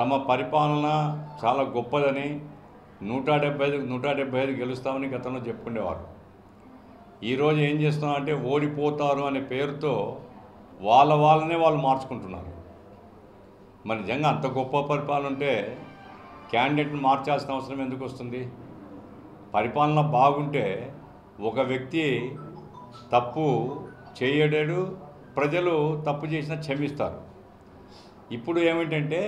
తమ పరిపాలన చాలా గొప్పదని 175 గెలుస్తామని గతంలో చెప్పుకునేవారు. ఈరోజు ఏం చేస్తున్నారంటే ఓడిపోతారు అనే పేరుతో వాళ్ళనే వాళ్ళు మార్చుకుంటున్నారు. మరి నిజంగా అంత గొప్ప పరిపాలన ఉంటే క్యాండిడేట్ని మార్చాల్సిన అవసరం ఎందుకు వస్తుంది? పరిపాలన బాగుంటే ఒక వ్యక్తి తప్పు చేయడాడు, ప్రజలు తప్పు చేసినా క్షమిస్తారు. ఇప్పుడు ఏమిటంటే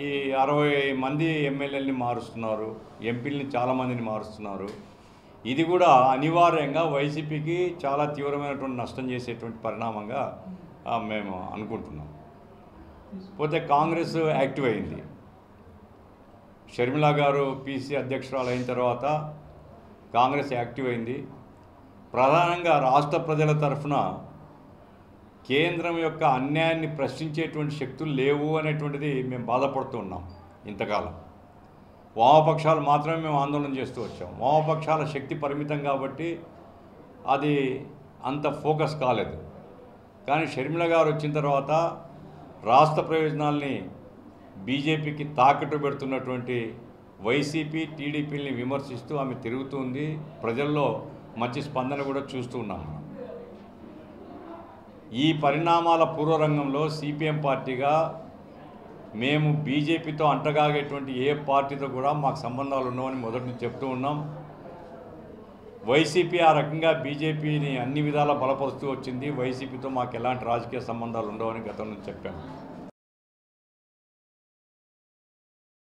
ఈ 60 మంది ఎమ్మెల్యేలని మారుస్తున్నారు, ఎంపీలని చాలామందిని మారుస్తున్నారు. ఇది కూడా అనివార్యంగా వైసీపీకి చాలా తీవ్రమైనటువంటి నష్టం చేసేటువంటి పరిణామంగా మేము అనుకుంటున్నాం. పోతే కాంగ్రెస్ యాక్టివ్ అయింది. షర్మిల గారు పీసీ అధ్యక్షురాలు అయిన తర్వాత కాంగ్రెస్ యాక్టివ్ అయింది. ప్రధానంగా రాష్ట్ర ప్రజల తరఫున కేంద్రం యొక్క అన్యాయాన్ని ప్రశ్నించేటువంటి శక్తులు లేవు అనేటువంటిది మేము బాధపడుతూ ఉన్నాం. ఇంతకాలం వామపక్షాలు మాత్రమే మేము ఆందోళన చేస్తూ వచ్చాం. వామపక్షాల శక్తి పరిమితం కాబట్టి అది అంత ఫోకస్ కాలేదు. కానీ షర్మిల గారు వచ్చిన తర్వాత రాష్ట్ర ప్రయోజనాల్ని బీజేపీకి తాకట్టు పెడుతున్నటువంటి వైసీపీ టీడీపీని విమర్శిస్తూ ఆమె తిరుగుతుంది. ప్రజల్లో మంచి స్పందన కూడా చూస్తూ ఉన్నాం. ఈ పరిణామాల పూర్వరంగంలో సిపిఎం పార్టీగా మేము బీజేపీతో అంటగాగేటువంటి ఏ పార్టీతో కూడా మాకు సంబంధాలు ఉన్నామని మొదటి నుంచి చెప్తూ ఉన్నాం. వైసీపీ ఆ రకంగా బీజేపీని అన్ని విధాలా బలపరుస్తూ వచ్చింది. వైసీపీతో మాకు ఎలాంటి రాజకీయ సంబంధాలు ఉండవని గతం నుంచి చెప్పాము.